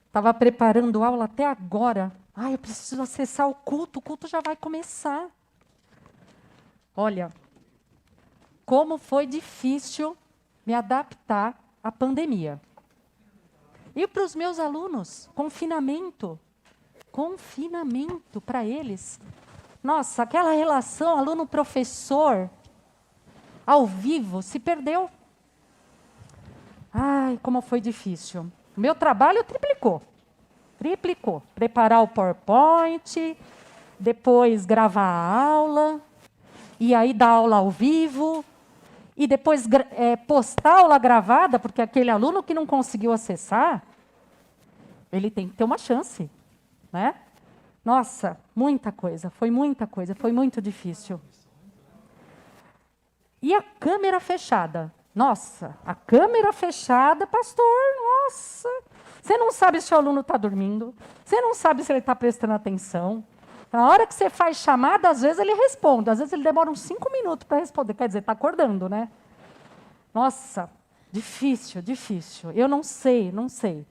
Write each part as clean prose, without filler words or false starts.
Estava preparando aula até agora. Ai, eu preciso acessar o culto já vai começar. Olha, como foi difícil me adaptar à pandemia. E para os meus alunos, confinamento para eles. Nossa, aquela relação aluno-professor ao vivo se perdeu. Ai, como foi difícil. O meu trabalho triplicou. Preparar o PowerPoint, depois gravar a aula, e aí dar aula ao vivo, e depois postar a aula gravada, porque aquele aluno que não conseguiu acessar, ele tem que ter uma chance, né? Nossa, muita coisa, foi muito difícil. E a câmera fechada? Nossa, a câmera fechada, pastor, nossa. Você não sabe se o aluno está dormindo, você não sabe se ele está prestando atenção. Na hora que você faz chamada, às vezes ele responde, às vezes ele demora uns 5 minutos para responder. Quer dizer, está acordando, né? Nossa, difícil. Eu não sei.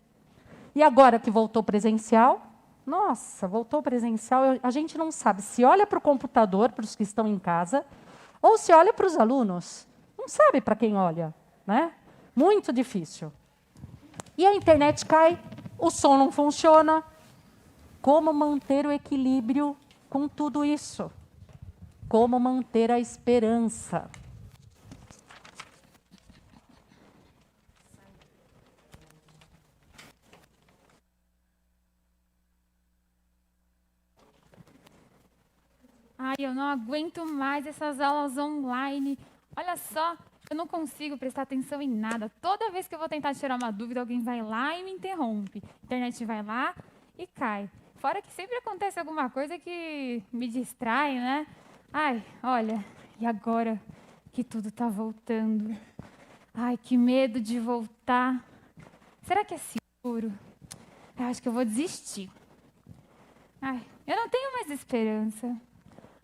E agora que voltou presencial? Nossa, voltou presencial, a gente não sabe se olha para o computador, para os que estão em casa, ou se olha para os alunos. Não sabe para quem olha, né? Muito difícil. E a internet cai, o som não funciona. Como manter o equilíbrio com tudo isso? Como manter a esperança? Ai, eu não aguento mais essas aulas online. Olha só, eu não consigo prestar atenção em nada. Toda vez que eu vou tentar tirar uma dúvida, alguém vai lá e me interrompe. A internet vai lá e cai. Fora que sempre acontece alguma coisa que me distrai, né? Ai, olha, e agora que tudo está voltando? Ai, que medo de voltar. Será que é seguro? Eu acho que eu vou desistir. Ai, eu não tenho mais esperança.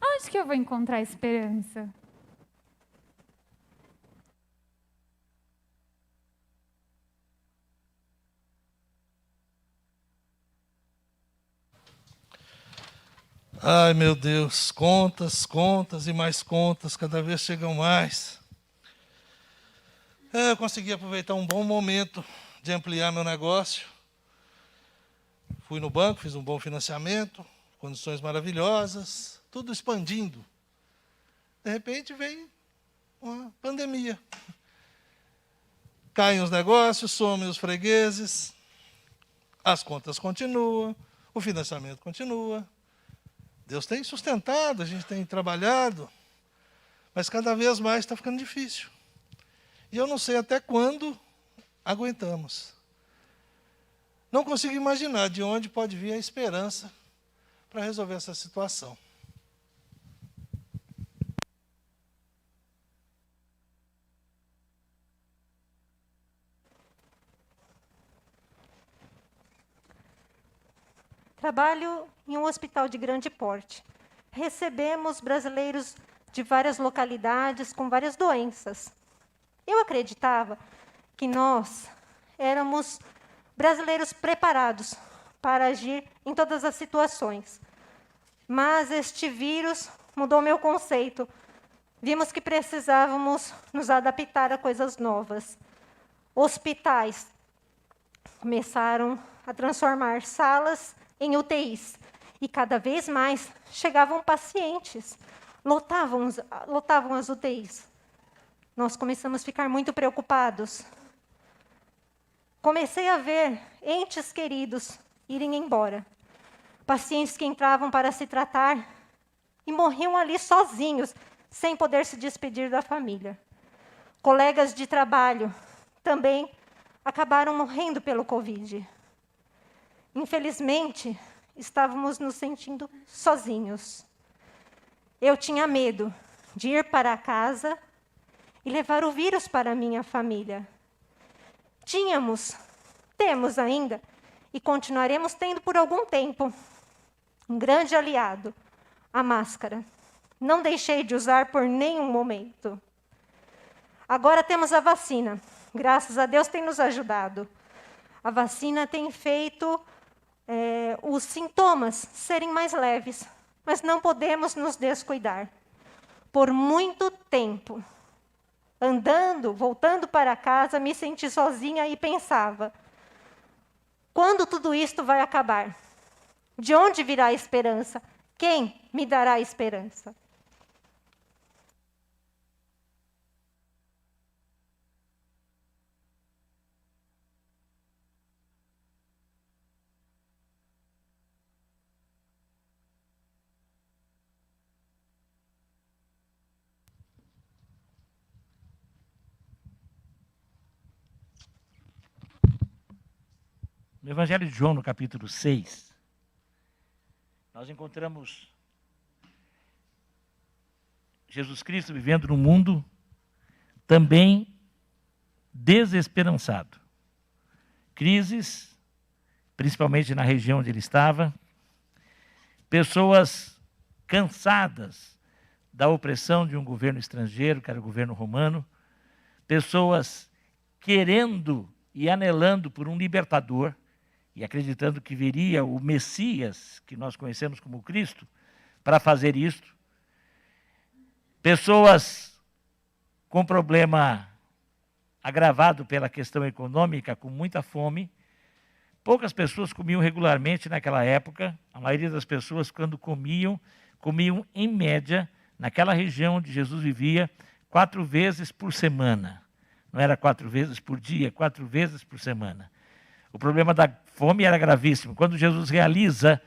Onde que eu vou encontrar esperança? Ai, meu Deus, contas e mais contas, cada vez chegam mais. Eu consegui aproveitar um bom momento de ampliar meu negócio. Fui no banco, fiz um bom financiamento, condições maravilhosas, tudo expandindo. De repente vem uma pandemia. Caem os negócios, somem os fregueses, as contas continuam, o financiamento continua. Deus tem sustentado, a gente tem trabalhado, mas cada vez mais está ficando difícil. E eu não sei até quando aguentamos. Não consigo imaginar de onde pode vir a esperança para resolver essa situação. Trabalho em um hospital de grande porte. Recebemos brasileiros de várias localidades com várias doenças. Eu acreditava que nós éramos brasileiros preparados para agir em todas as situações. Mas este vírus mudou meu conceito. Vimos que precisávamos nos adaptar a coisas novas. Hospitais começaram a transformar salas em UTIs. E cada vez mais chegavam pacientes, lotavam as UTIs. Nós começamos a ficar muito preocupados. Comecei a ver entes queridos irem embora. Pacientes que entravam para se tratar e morriam ali sozinhos, sem poder se despedir da família. Colegas de trabalho também acabaram morrendo pelo Covid. Infelizmente, estávamos nos sentindo sozinhos. Eu tinha medo de ir para casa e levar o vírus para a minha família. Temos ainda, e continuaremos tendo por algum tempo, um grande aliado, a máscara. Não deixei de usar por nenhum momento. Agora temos a vacina. Graças a Deus tem nos ajudado. A vacina tem feito os sintomas serem mais leves, mas não podemos nos descuidar. Por muito tempo, andando, voltando para casa, me senti sozinha e pensava: quando tudo isto vai acabar? De onde virá a esperança? Quem me dará a esperança? No Evangelho de João, no capítulo 6, nós encontramos Jesus Cristo vivendo num mundo também desesperançado. Crises, principalmente na região onde ele estava, pessoas cansadas da opressão de um governo estrangeiro, que era o governo romano, pessoas querendo e anelando por um libertador, e acreditando que viria o Messias, que nós conhecemos como Cristo, para fazer isto. Pessoas com problema agravado pela questão econômica, com muita fome. Poucas pessoas comiam regularmente naquela época. A maioria das pessoas, quando comiam em média, naquela região onde Jesus vivia, 4 vezes por semana. Não era 4 vezes por dia, 4 vezes por semana. O problema da fome era gravíssimo. Quando Jesus realiza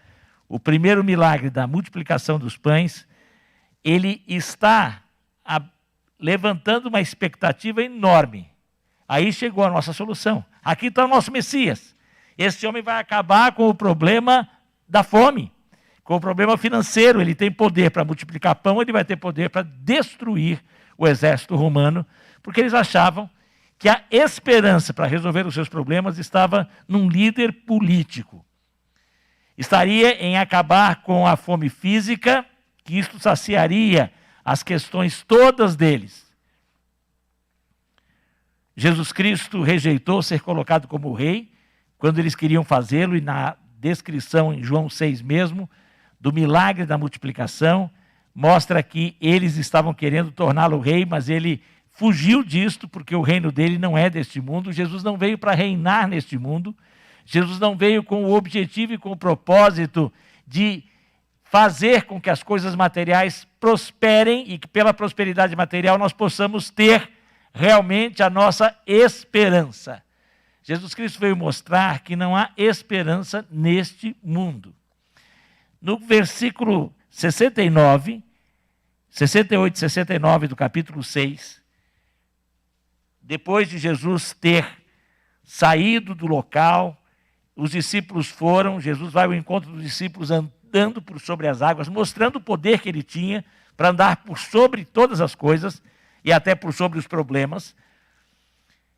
o primeiro milagre da multiplicação dos pães, ele está levantando uma expectativa enorme. Aí chegou a nossa solução. Aqui está o nosso Messias. Esse homem vai acabar com o problema da fome, com o problema financeiro. Ele tem poder para multiplicar pão, ele vai ter poder para destruir o exército romano, porque eles achavam que a esperança para resolver os seus problemas estava num líder político. Estaria em acabar com a fome física, que isto saciaria as questões todas deles. Jesus Cristo rejeitou ser colocado como rei, quando eles queriam fazê-lo, e na descrição em João 6 mesmo, do milagre da multiplicação, mostra que eles estavam querendo torná-lo rei, mas ele fugiu disto, porque o reino dele não é deste mundo. Jesus não veio para reinar neste mundo. Jesus não veio com o objetivo e com o propósito de fazer com que as coisas materiais prosperem e que pela prosperidade material nós possamos ter realmente a nossa esperança. Jesus Cristo veio mostrar que não há esperança neste mundo. No versículo 68 e 69 do capítulo 6, depois de Jesus ter saído do local, os discípulos foram, Jesus vai ao encontro dos discípulos andando por sobre as águas, mostrando o poder que ele tinha para andar por sobre todas as coisas e até por sobre os problemas.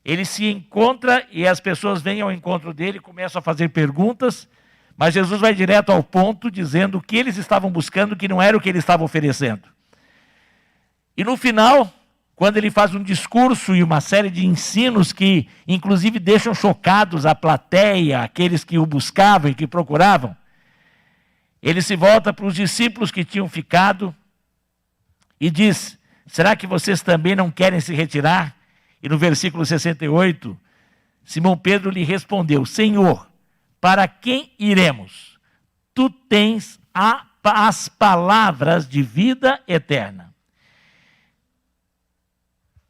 Ele se encontra e as pessoas vêm ao encontro dele, começam a fazer perguntas, mas Jesus vai direto ao ponto, dizendo o que eles estavam buscando, que não era o que ele estava oferecendo. E no final, quando ele faz um discurso e uma série de ensinos que, inclusive, deixam chocados a plateia, aqueles que o buscavam e que procuravam, ele se volta para os discípulos que tinham ficado e diz: será que vocês também não querem se retirar? E no versículo 68, Simão Pedro lhe respondeu: Senhor, para quem iremos? Tu tens as palavras de vida eterna.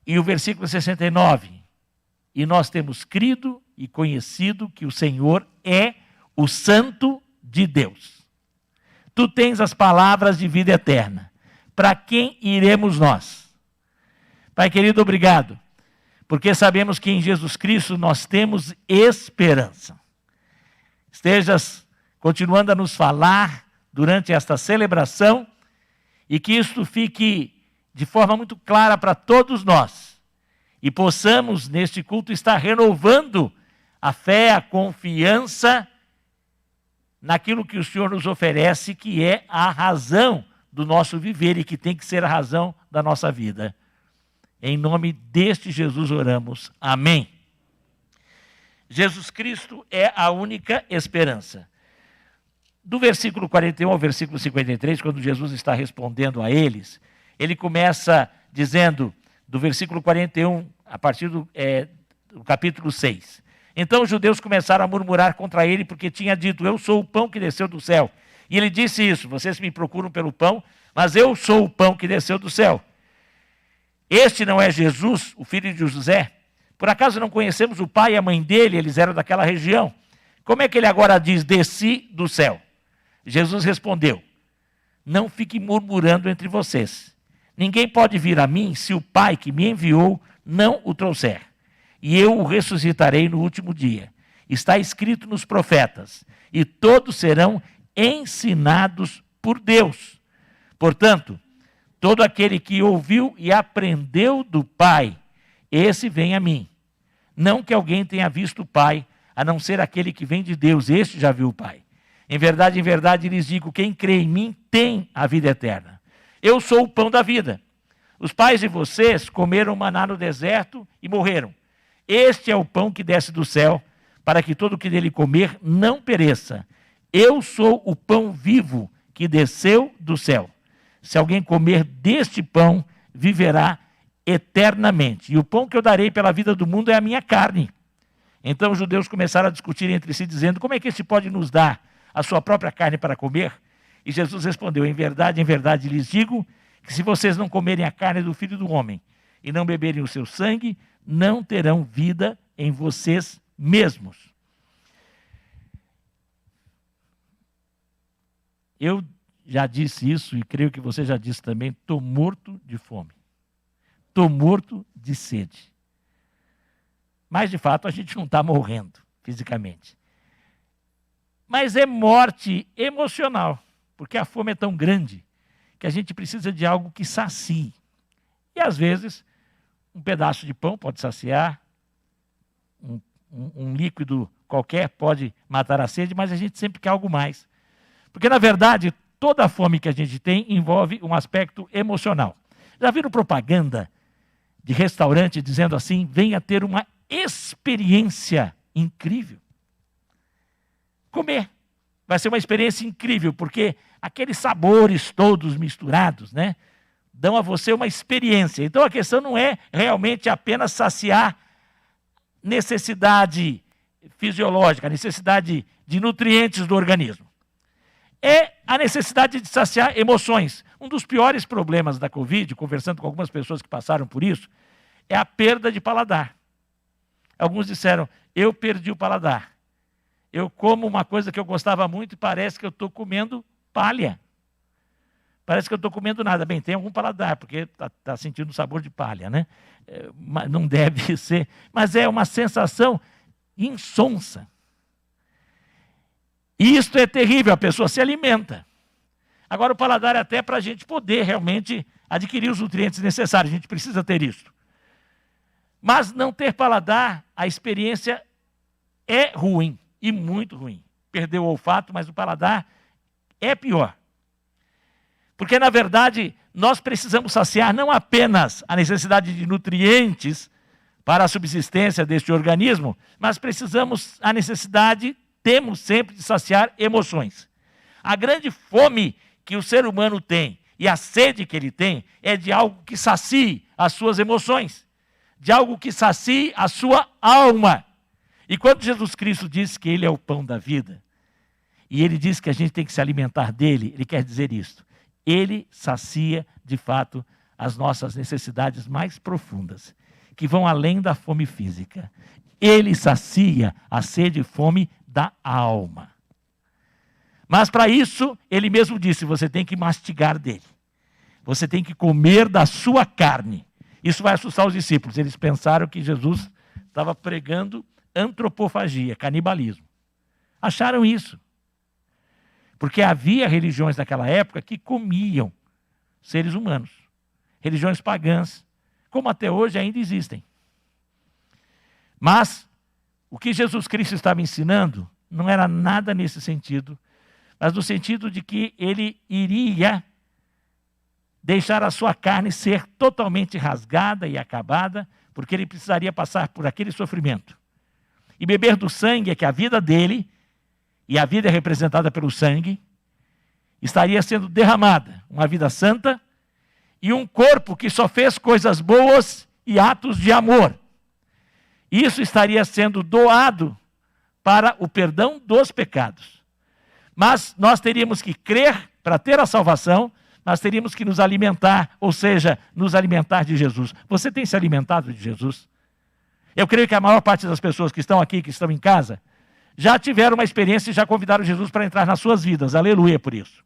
E o versículo 69, e nós temos crido e conhecido que o Senhor é o Santo de Deus. Tu tens as palavras de vida eterna. Para quem iremos nós? Pai querido, obrigado, porque sabemos que em Jesus Cristo nós temos esperança. Estejas continuando a nos falar durante esta celebração e que isto fique de forma muito clara para todos nós e possamos neste culto estar renovando a fé, a confiança naquilo que o Senhor nos oferece, que é a razão do nosso viver e que tem que ser a razão da nossa vida. Em nome deste Jesus oramos. Amém. Jesus Cristo é a única esperança. Do versículo 41 ao versículo 53, quando Jesus está respondendo a eles, ele começa dizendo, do versículo 41, a partir do capítulo 6. Então os judeus começaram a murmurar contra ele, porque tinha dito, eu sou o pão que desceu do céu. E ele disse isso, vocês me procuram pelo pão, mas eu sou o pão que desceu do céu. Este não é Jesus, o filho de José? Por acaso não conhecemos o pai e a mãe dele? Eles eram daquela região. Como é que ele agora diz, desci do céu? Jesus respondeu, não fiquem murmurando entre vocês. Ninguém pode vir a mim se o Pai que me enviou não o trouxer. E eu o ressuscitarei no último dia. Está escrito nos profetas, e todos serão ensinados por Deus. Portanto, todo aquele que ouviu e aprendeu do Pai, esse vem a mim. Não que alguém tenha visto o Pai, a não ser aquele que vem de Deus, este já viu o Pai. Em verdade, lhes digo, quem crê em mim tem a vida eterna. Eu sou o pão da vida. Os pais de vocês comeram maná no deserto e morreram. Este é o pão que desce do céu, para que todo o que dele comer não pereça. Eu sou o pão vivo que desceu do céu. Se alguém comer deste pão, viverá eternamente. E o pão que eu darei pela vida do mundo é a minha carne. Então os judeus começaram a discutir entre si, dizendo, como é que este pode nos dar a sua própria carne para comer? E Jesus respondeu, em verdade lhes digo, que se vocês não comerem a carne do Filho do Homem e não beberem o seu sangue, não terão vida em vocês mesmos. Eu já disse isso e creio que você já disse também, estou morto de fome. Estou morto de sede. Mas, de fato, a gente não está morrendo fisicamente. Mas é morte emocional, porque a fome é tão grande que a gente precisa de algo que sacie. E, às vezes, um pedaço de pão pode saciar, um líquido qualquer pode matar a sede, mas a gente sempre quer algo mais. Porque, na verdade, toda a fome que a gente tem envolve um aspecto emocional. Já viram propaganda de restaurante dizendo assim, venha ter uma experiência incrível? Comer vai ser uma experiência incrível, porque aqueles sabores todos misturados, né, dão a você uma experiência. Então a questão não é realmente apenas saciar necessidade fisiológica, a necessidade de nutrientes do organismo. É a necessidade de saciar emoções. Um dos piores problemas da Covid, conversando com algumas pessoas que passaram por isso, é a perda de paladar. Alguns disseram, eu perdi o paladar. Eu como uma coisa que eu gostava muito e parece que eu estou comendo palha. Parece que eu estou comendo nada. Bem, tem algum paladar, porque está sentindo o sabor de palha, né? Não deve ser. Mas é uma sensação insonsa. E isto é terrível, a pessoa se alimenta. Agora, o paladar é até para a gente poder realmente adquirir os nutrientes necessários. A gente precisa ter isso. Mas não ter paladar, a experiência é ruim. E muito ruim. Perdeu o olfato, mas o paladar é pior. Porque, na verdade, nós precisamos saciar não apenas a necessidade de nutrientes para a subsistência deste organismo, mas temos sempre de saciar emoções. A grande fome que o ser humano tem e a sede que ele tem é de algo que sacie as suas emoções, de algo que sacie a sua alma. E quando Jesus Cristo diz que Ele é o pão da vida, e Ele diz que a gente tem que se alimentar dEle, Ele quer dizer isto. Ele sacia, de fato, as nossas necessidades mais profundas, que vão além da fome física. Ele sacia a sede e fome da alma. Mas para isso, Ele mesmo disse, você tem que mastigar dele. Você tem que comer da sua carne. Isso vai assustar os discípulos. Eles pensaram que Jesus estava pregando antropofagia, canibalismo. Acharam isso. Porque havia religiões naquela época que comiam seres humanos. Religiões pagãs, como até hoje ainda existem. Mas o que Jesus Cristo estava ensinando não era nada nesse sentido, mas no sentido de que ele iria deixar a sua carne ser totalmente rasgada e acabada, porque ele precisaria passar por aquele sofrimento. e beber do sangue, é que a vida dele, e a vida é representada pelo sangue, estaria sendo derramada, uma vida santa, e um corpo que só fez coisas boas e atos de amor. Isso estaria sendo doado para o perdão dos pecados. Mas nós teríamos que crer para ter a salvação, nós teríamos que nos alimentar, ou seja, nos alimentar de Jesus. Você tem se alimentado de Jesus? Eu creio que a maior parte das pessoas que estão aqui, que estão em casa, já tiveram uma experiência e já convidaram Jesus para entrar nas suas vidas. Aleluia por isso.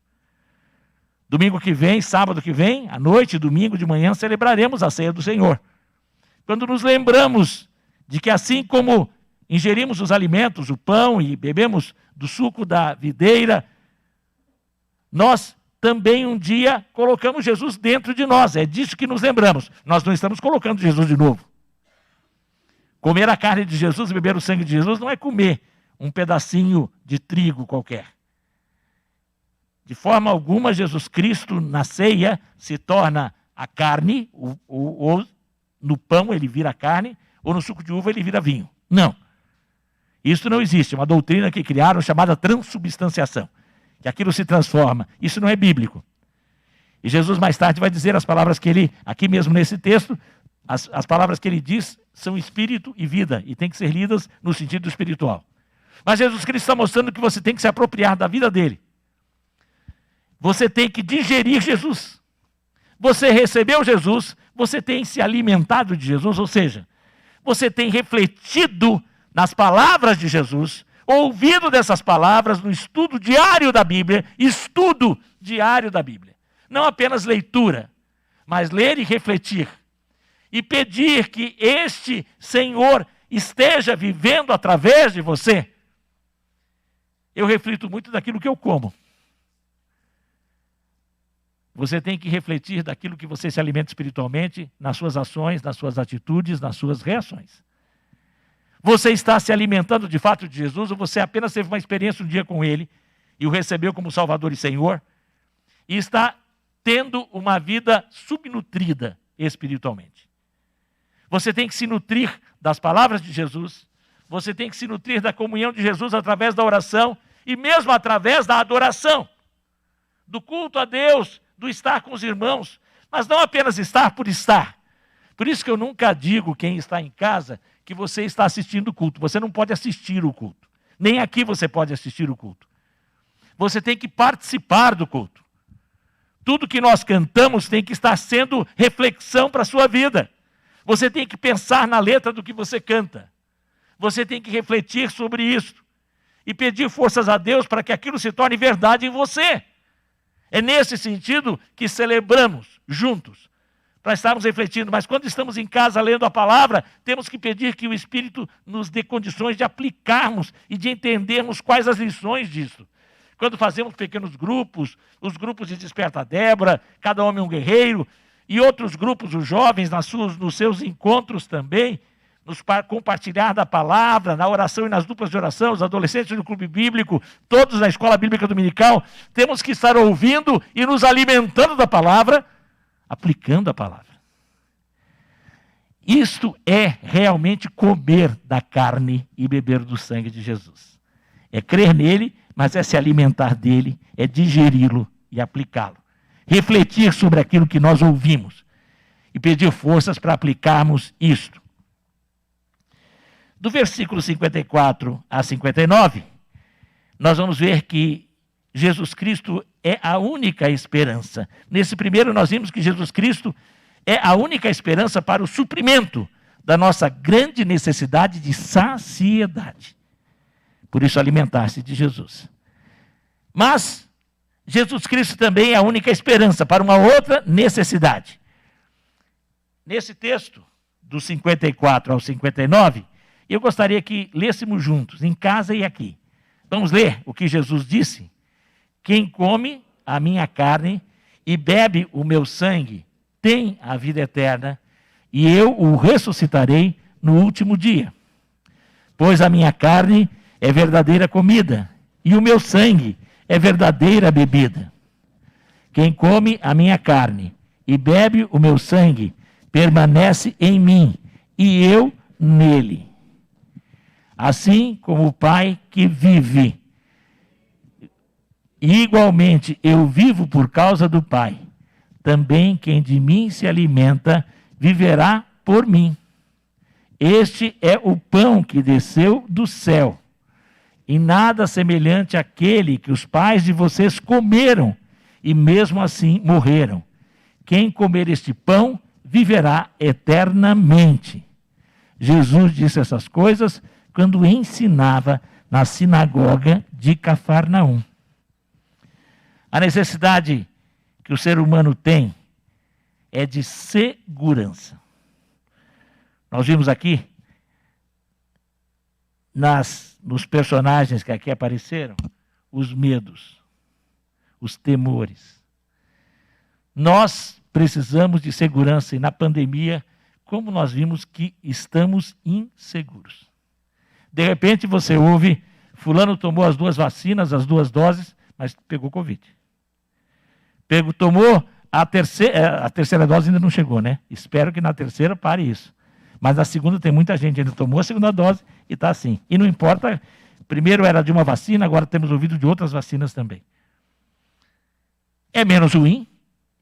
Domingo que vem, sábado que vem, à noite, domingo de manhã, celebraremos a ceia do Senhor. Quando nos lembramos de que assim como ingerimos os alimentos, o pão e bebemos do suco da videira, nós também um dia colocamos Jesus dentro de nós. É disso que nos lembramos. Nós não estamos colocando Jesus de novo. Comer a carne de Jesus e beber o sangue de Jesus não é comer um pedacinho de trigo qualquer. De forma alguma, Jesus Cristo, na ceia, se torna a carne, ou no pão ele vira carne, ou no suco de uva ele vira vinho. Não. Isso não existe. É uma doutrina que criaram chamada transubstanciação. Que aquilo se transforma. Isso não é bíblico. E Jesus mais tarde vai dizer as palavras que ele, aqui mesmo nesse texto, as palavras que ele diz são espírito e vida, e tem que ser lidas no sentido espiritual. Mas Jesus Cristo está mostrando que você tem que se apropriar da vida dele. Você tem que digerir Jesus. Você recebeu Jesus, você tem se alimentado de Jesus, ou seja, você tem refletido nas palavras de Jesus, ouvido dessas palavras no estudo diário da Bíblia, Não apenas leitura, mas ler e refletir. E pedir que este Senhor esteja vivendo através de você. Eu reflito muito daquilo que eu como. Você tem que refletir daquilo que você se alimenta espiritualmente, nas suas ações, nas suas atitudes, nas suas reações. Você está se alimentando de fato de Jesus ou você apenas teve uma experiência um dia com Ele e o recebeu como Salvador e Senhor e está tendo uma vida subnutrida espiritualmente? Você tem que se nutrir das palavras de Jesus, você tem que se nutrir da comunhão de Jesus através da oração e mesmo através da adoração, do culto a Deus, do estar com os irmãos, mas não apenas estar por estar. Por isso que eu nunca digo, quem está em casa, que você está assistindo o culto. Você não pode assistir o culto. Nem aqui você pode assistir o culto. Você tem que participar do culto. Tudo que nós cantamos tem que estar sendo reflexão para a sua vida. Você tem que pensar na letra do que você canta. Você tem que refletir sobre isso. E pedir forças a Deus para que aquilo se torne verdade em você. É nesse sentido que celebramos juntos, para estarmos refletindo. Mas quando estamos em casa lendo a palavra, temos que pedir que o Espírito nos dê condições de aplicarmos e de entendermos quais as lições disso. Quando fazemos pequenos grupos, os grupos de Desperta Débora, Cada Homem um Guerreiro, e outros grupos, os jovens, nos seus encontros também, nos compartilhar da palavra, na oração e nas duplas de oração, os adolescentes do clube bíblico, todos na escola bíblica dominical, temos que estar ouvindo e nos alimentando da palavra, aplicando a palavra. Isto é realmente comer da carne e beber do sangue de Jesus. É crer nele, mas é se alimentar dele, é digeri-lo e aplicá-lo. Refletir sobre aquilo que nós ouvimos e pedir forças para aplicarmos isto. Do versículo 54 a 59, nós vamos ver que Jesus Cristo é a única esperança. Nesse primeiro nós vimos que Jesus Cristo é a única esperança para o suprimento da nossa grande necessidade de saciedade. Por isso, alimentar-se de Jesus. Mas Jesus Cristo também é a única esperança para uma outra necessidade. Nesse texto, do 54 ao 59, eu gostaria que lêssemos juntos, em casa e aqui. Vamos ler o que Jesus disse? Quem come a minha carne e bebe o meu sangue tem a vida eterna, e eu o ressuscitarei no último dia. Pois a minha carne é verdadeira comida, e o meu sangue é verdadeira bebida. Quem come a minha carne e bebe o meu sangue permanece em mim, e eu nele. Assim como o Pai que vive, e igualmente eu vivo por causa do Pai, também quem de mim se alimenta viverá por mim. Este é o pão que desceu do céu, e nada semelhante àquele que os pais de vocês comeram, e mesmo assim morreram. Quem comer este pão viverá eternamente. Jesus disse essas coisas quando ensinava na sinagoga de Cafarnaum. A necessidade que o ser humano tem é de segurança. Nós vimos aqui, nos personagens que aqui apareceram, os medos, os temores. Nós precisamos de segurança e na pandemia, como nós vimos que estamos inseguros. De repente você ouve, fulano tomou as 2 vacinas, as 2 doses, mas pegou Covid. Tomou a terceira dose ainda não chegou, né? Espero que na terceira pare isso. Mas na segunda tem muita gente ainda tomou a segunda dose e está assim. E não importa, primeiro era de uma vacina, agora temos ouvido de outras vacinas também. É menos ruim,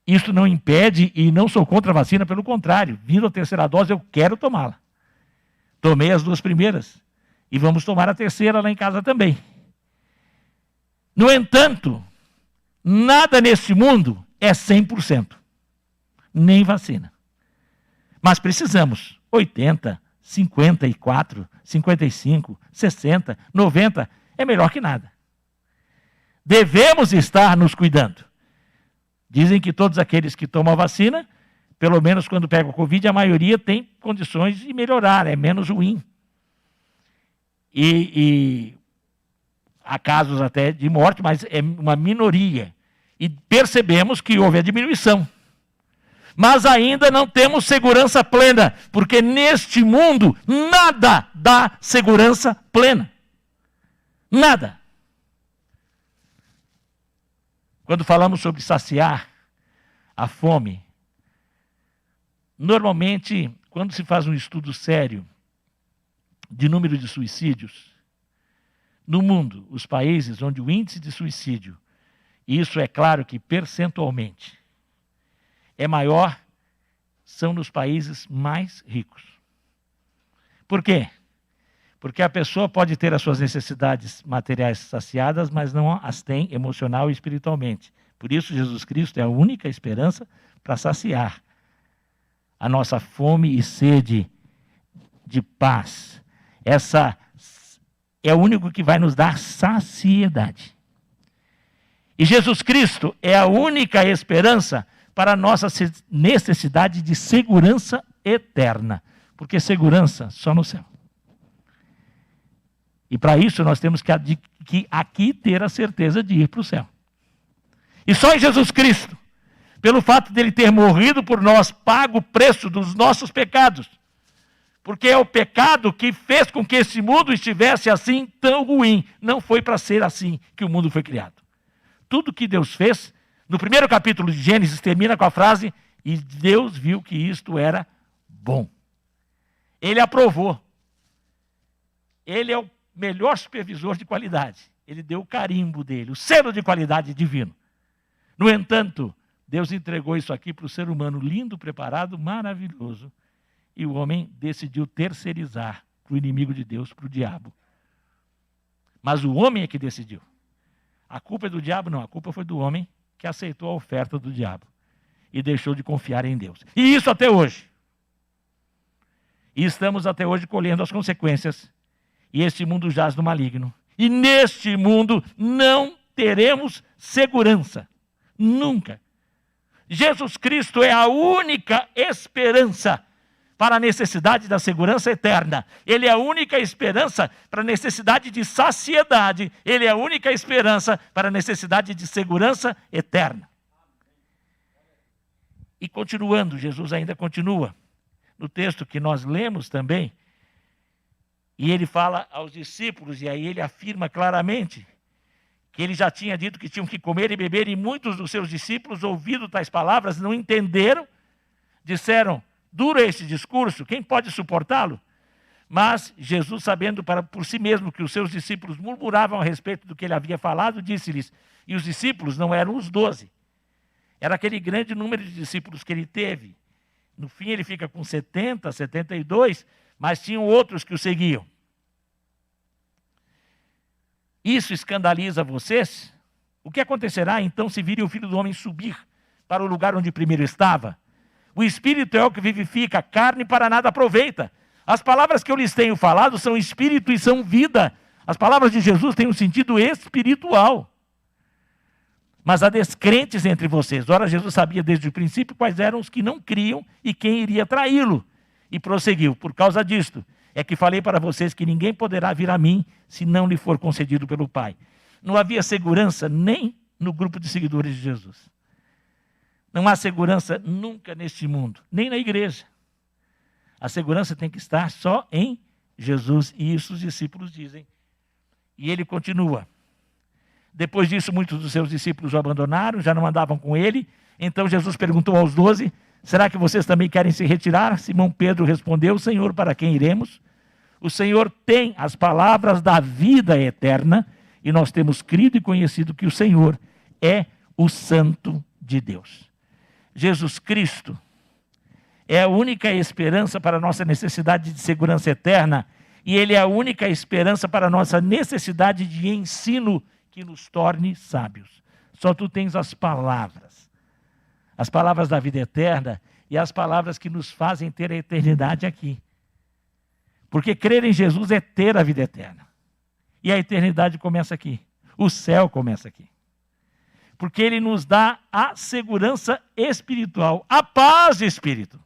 isso não impede e não sou contra a vacina, pelo contrário, vindo a terceira dose eu quero tomá-la. Tomei as 2 primeiras e vamos tomar a terceira lá em casa também. No entanto, nada neste mundo é 100%, nem vacina. Mas precisamos 80, 54, 55, 60, 90, é melhor que nada. Devemos estar nos cuidando. Dizem que todos aqueles que tomam a vacina, pelo menos quando pegam o Covid, a maioria tem condições de melhorar, é menos ruim. E há casos até de morte, mas é uma minoria. E percebemos que houve a diminuição. Mas ainda não temos segurança plena, porque neste mundo nada dá segurança plena. Nada. Quando falamos sobre saciar a fome, normalmente, quando se faz um estudo sério de número de suicídios, no mundo, os países onde o índice de suicídio, e isso é claro que percentualmente, é maior, são nos países mais ricos. Por quê? Porque a pessoa pode ter as suas necessidades materiais saciadas, mas não as tem emocional e espiritualmente. Por isso, Jesus Cristo é a única esperança para saciar a nossa fome e sede de paz. Essa é o único que vai nos dar saciedade. E Jesus Cristo é a única esperança para a nossa necessidade de segurança eterna. Porque segurança só no céu. E para isso nós temos que aqui ter a certeza de ir para o céu. E só em Jesus Cristo, pelo fato dele ter morrido por nós, pago o preço dos nossos pecados. Porque é o pecado que fez com que esse mundo estivesse assim tão ruim. Não foi para ser assim que o mundo foi criado. Tudo que Deus fez, no primeiro capítulo de Gênesis, termina com a frase, e Deus viu que isto era bom. Ele aprovou. Ele é o melhor supervisor de qualidade. Ele deu o carimbo dele, o selo de qualidade divino. No entanto, Deus entregou isso aqui para o ser humano lindo, preparado, maravilhoso. E o homem decidiu terceirizar para o inimigo de Deus, para o diabo. Mas o homem é que decidiu. A culpa é do diabo? Não, a culpa foi do homem que aceitou a oferta do diabo. E deixou de confiar em Deus. E isso até hoje. E estamos até hoje colhendo as consequências. E este mundo jaz no maligno. E neste mundo não teremos segurança. Nunca. Jesus Cristo é a única esperança para a necessidade da segurança eterna. Ele é a única esperança para a necessidade de saciedade. Ele é a única esperança para a necessidade de segurança eterna. E continuando, Jesus ainda continua. No texto que nós lemos também, e ele fala aos discípulos, e aí ele afirma claramente que ele já tinha dito que tinham que comer e beber, e muitos dos seus discípulos, ouvindo tais palavras, não entenderam, disseram, duro é esse discurso, quem pode suportá-lo? Mas Jesus, sabendo por si mesmo que os seus discípulos murmuravam a respeito do que ele havia falado, disse-lhes, e os discípulos não eram os 12. Era aquele grande número de discípulos que ele teve. No fim ele fica com 70, 72, mas tinham outros que o seguiam. Isso escandaliza vocês? O que acontecerá então se virem o Filho do Homem subir para o lugar onde primeiro estava? O Espírito é o que vivifica, a carne para nada aproveita. As palavras que eu lhes tenho falado são Espírito e são vida. As palavras de Jesus têm um sentido espiritual. Mas há descrentes entre vocês. Ora, Jesus sabia desde o princípio quais eram os que não criam e quem iria traí-lo. E prosseguiu, por causa disto, é que falei para vocês que ninguém poderá vir a mim se não lhe for concedido pelo Pai. Não havia segurança nem no grupo de seguidores de Jesus. Não há segurança nunca neste mundo, nem na igreja. A segurança tem que estar só em Jesus, e isso os discípulos dizem. E ele continua. Depois disso, muitos dos seus discípulos o abandonaram, já não andavam com ele. Então Jesus perguntou aos 12, será que vocês também querem se retirar? Simão Pedro respondeu, Senhor, para quem iremos? O Senhor tem as palavras da vida eterna, e nós temos crido e conhecido que o Senhor é o Santo de Deus. Jesus Cristo é a única esperança para a nossa necessidade de segurança eterna, e Ele é a única esperança para a nossa necessidade de ensino que nos torne sábios. Só tu tens as palavras da vida eterna e as palavras que nos fazem ter a eternidade aqui. Porque crer em Jesus é ter a vida eterna. E a eternidade começa aqui. O céu começa aqui. Porque Ele nos dá a segurança espiritual, a paz de espírito.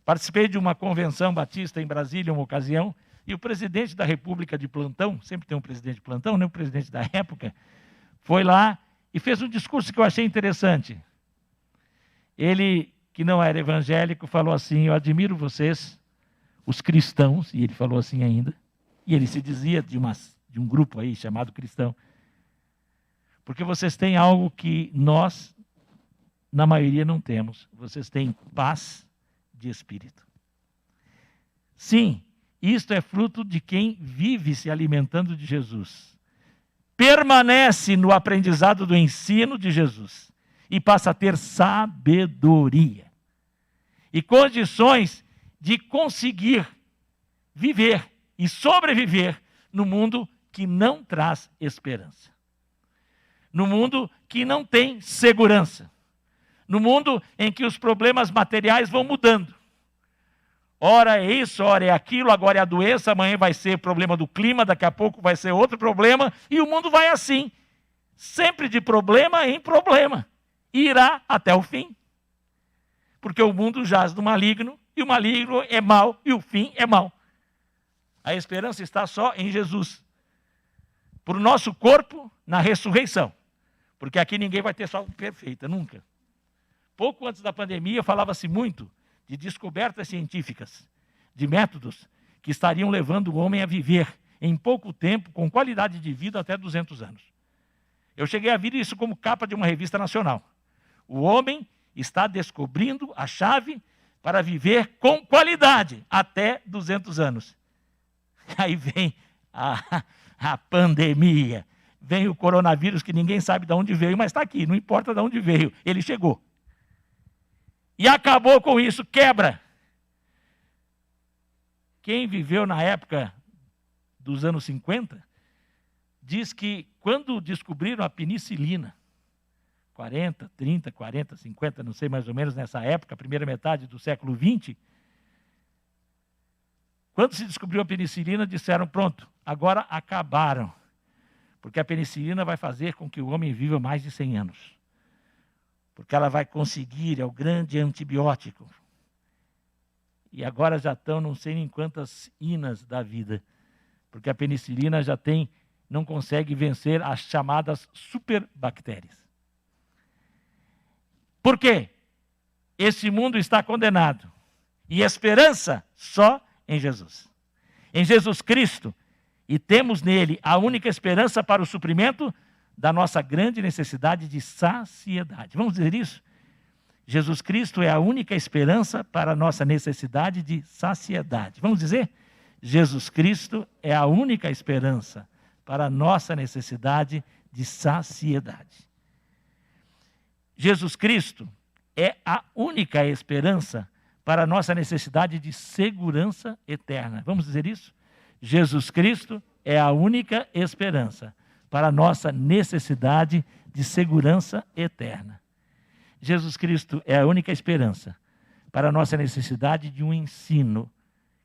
Participei de uma convenção batista em Brasília, uma ocasião, e o presidente da República de plantão, sempre tem um presidente de plantão, né? O presidente da época, foi lá e fez um discurso que eu achei interessante. Ele, que não era evangélico, falou assim, eu admiro vocês, os cristãos, e ele falou assim ainda, e ele se dizia de um grupo aí chamado cristão, porque vocês têm algo que nós, na maioria, não temos. Vocês têm paz de espírito. Sim, isto é fruto de quem vive se alimentando de Jesus. Permanece no aprendizado do ensino de Jesus e passa a ter sabedoria e condições de conseguir viver e sobreviver no mundo que não traz esperança. No mundo que não tem segurança. No mundo em que os problemas materiais vão mudando. Ora é isso, ora é aquilo, agora é a doença, amanhã vai ser problema do clima, daqui a pouco vai ser outro problema, e o mundo vai assim, sempre de problema em problema, e irá até o fim. Porque o mundo jaz no maligno, e o maligno é mau, e o fim é mau. A esperança está só em Jesus. Para o nosso corpo, na ressurreição. Porque aqui ninguém vai ter saúde perfeita, nunca. Pouco antes da pandemia, falava-se muito de descobertas científicas, de métodos que estariam levando o homem a viver em pouco tempo, com qualidade de vida até 200 anos. Eu cheguei a ver isso como capa de uma revista nacional. O homem está descobrindo a chave para viver com qualidade até 200 anos. Aí vem a pandemia, vem o coronavírus que ninguém sabe de onde veio, mas está aqui, não importa de onde veio, ele chegou. E acabou com isso, quebra. Quem viveu na época dos anos 50, diz que quando descobriram a penicilina, 40, 30, 40, 50, não sei mais ou menos nessa época, primeira metade do século 20, quando se descobriu a penicilina, disseram, pronto, agora acabaram. Porque a penicilina vai fazer com que o homem viva mais de 100 anos. Porque ela vai conseguir, é o grande antibiótico. E agora já estão não sei em quantas inas da vida. Porque a penicilina já não consegue vencer as chamadas superbactérias. Por quê? Esse mundo está condenado. E esperança só em Jesus. Em Jesus Cristo. E temos nele a única esperança para o suprimento da nossa grande necessidade de saciedade. Vamos dizer isso? Jesus Cristo é a única esperança para a nossa necessidade de saciedade. Vamos dizer? Jesus Cristo é a única esperança para a nossa necessidade de saciedade. Jesus Cristo é a única esperança para a nossa necessidade de segurança eterna. Vamos dizer isso? Jesus Cristo é a única esperança para a nossa necessidade de segurança eterna. Jesus Cristo é a única esperança para a nossa necessidade de um ensino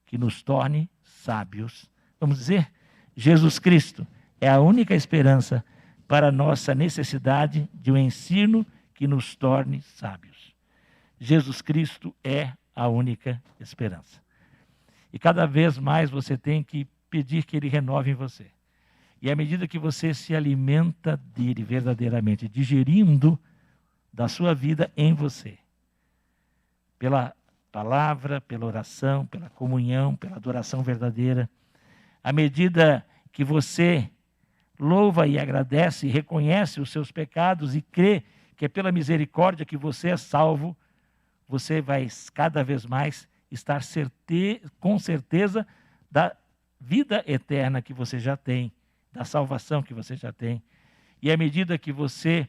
que nos torne sábios. Vamos dizer? Jesus Cristo é a única esperança para a nossa necessidade de um ensino que nos torne sábios. Jesus Cristo é a única esperança. E cada vez mais você tem que pedir que Ele renove em você. E à medida que você se alimenta dele verdadeiramente, digerindo da sua vida em você, pela palavra, pela oração, pela comunhão, pela adoração verdadeira, à medida que você louva e agradece, reconhece os seus pecados e crê que é pela misericórdia que você é salvo, você vai cada vez mais estar com certeza da vida eterna que você já tem, da salvação que você já tem. E à medida que você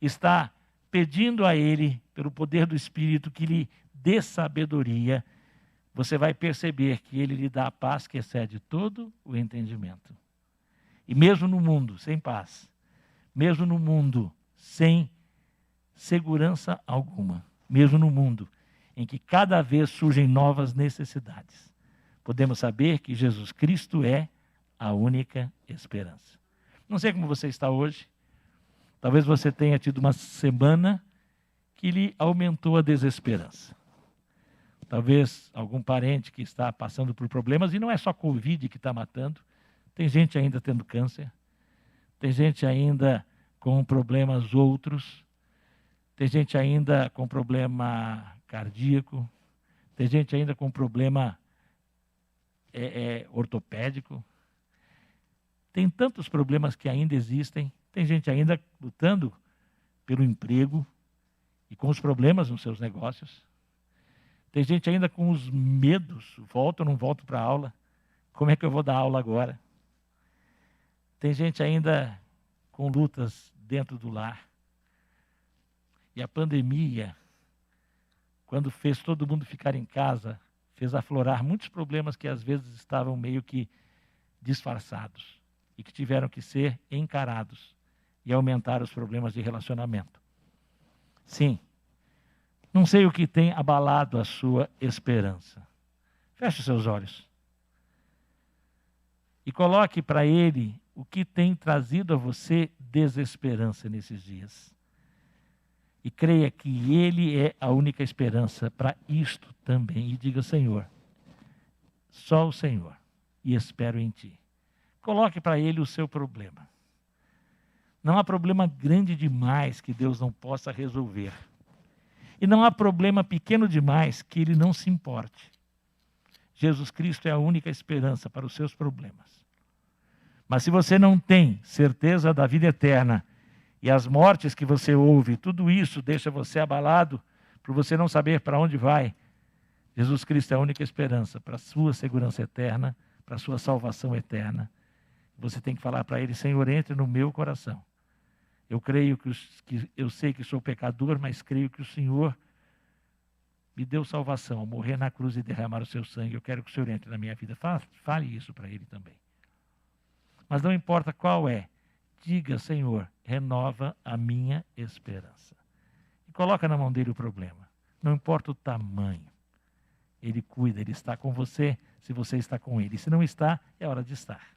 está pedindo a Ele, pelo poder do Espírito, que lhe dê sabedoria, você vai perceber que Ele lhe dá a paz que excede todo o entendimento. E mesmo no mundo sem paz, mesmo no mundo sem segurança alguma, mesmo no mundo em que cada vez surgem novas necessidades, podemos saber que Jesus Cristo é a única esperança. Não sei como você está hoje. Talvez você tenha tido uma semana que lhe aumentou a desesperança. Talvez algum parente que está passando por problemas, e não é só Covid que está matando, tem gente ainda tendo câncer, tem gente ainda com problemas outros, tem gente ainda com problema cardíaco, tem gente ainda com problema ortopédico. Tem tantos problemas que ainda existem, tem gente ainda lutando pelo emprego e com os problemas nos seus negócios. Tem gente ainda com os medos, volto ou não volto para a aula, como é que eu vou dar aula agora? Tem gente ainda com lutas dentro do lar. E a pandemia, quando fez todo mundo ficar em casa, fez aflorar muitos problemas que às vezes estavam meio que disfarçados e que tiveram que ser encarados e aumentar os problemas de relacionamento. Sim, não sei o que tem abalado a sua esperança. Feche os seus olhos e coloque para Ele o que tem trazido a você desesperança nesses dias. E creia que Ele é a única esperança para isto também. E diga: Senhor, só o Senhor, e espero em Ti. Coloque para Ele o seu problema. Não há problema grande demais que Deus não possa resolver. E não há problema pequeno demais que Ele não se importe. Jesus Cristo é a única esperança para os seus problemas. Mas se você não tem certeza da vida eterna, e as mortes que você ouve, tudo isso deixa você abalado, por você não saber para onde vai, Jesus Cristo é a única esperança para a sua segurança eterna, para a sua salvação eterna. Você tem que falar para Ele: Senhor, entre no meu coração. Eu creio que eu sei que sou pecador, mas creio que o Senhor me deu salvação ao morrer na cruz e derramar o seu sangue. Eu quero que o Senhor entre na minha vida. Fale isso para Ele também. Mas não importa qual é, diga: Senhor, renova a minha esperança. E coloca na mão dele o problema. Não importa o tamanho. Ele cuida, Ele está com você, se você está com Ele. Se não está, é hora de estar.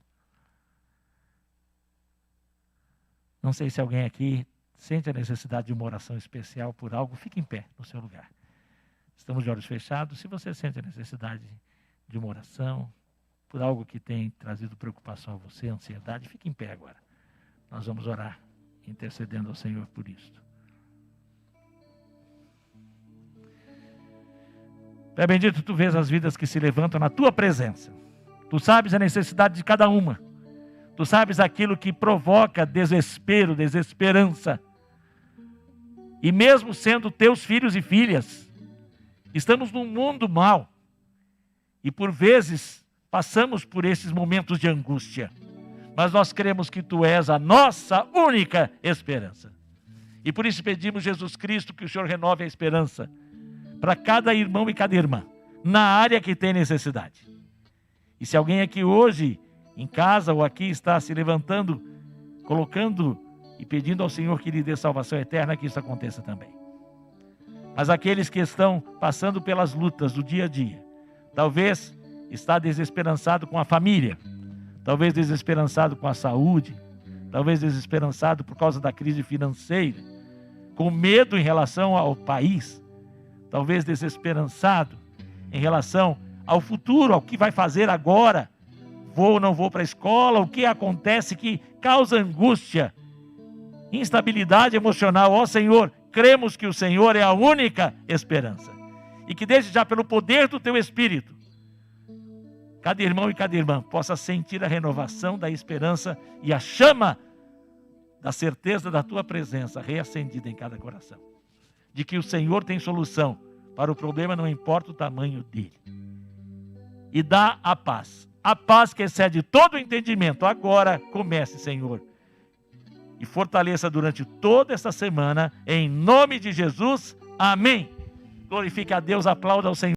Não sei se alguém aqui sente a necessidade de uma oração especial por algo. Fique em pé no seu lugar. Estamos de olhos fechados. Se você sente a necessidade de uma oração por algo que tem trazido preocupação a você, ansiedade, fique em pé agora. Nós vamos orar, intercedendo ao Senhor por isto. Pai bendito, Tu vês as vidas que se levantam na Tua presença. Tu sabes a necessidade de cada uma. Tu sabes aquilo que provoca desespero, desesperança. E mesmo sendo Teus filhos e filhas, estamos num mundo mau. E por vezes passamos por esses momentos de angústia, mas nós cremos que Tu és a nossa única esperança. E por isso pedimos, Jesus Cristo, que o Senhor renove a esperança para cada irmão e cada irmã, na área que tem necessidade. E se alguém aqui hoje, em casa ou aqui, está se levantando, colocando e pedindo ao Senhor que lhe dê salvação eterna, que isso aconteça também. Mas aqueles que estão passando pelas lutas do dia a dia, talvez está desesperançado com a família, talvez desesperançado com a saúde, talvez desesperançado por causa da crise financeira, com medo em relação ao país, talvez desesperançado em relação ao futuro, ao que vai fazer agora, vou ou não vou para a escola, o que acontece que causa angústia, instabilidade emocional. Ó Senhor, cremos que o Senhor é a única esperança, e que desde já pelo poder do Teu Espírito, cada irmão e cada irmã possa sentir a renovação da esperança e a chama da certeza da Tua presença reacendida em cada coração, de que o Senhor tem solução para o problema, não importa o tamanho dele, e dá a paz que excede todo o entendimento. Agora comece, Senhor, e fortaleça durante toda essa semana, em nome de Jesus, amém. Glorifique a Deus, aplauda ao Senhor.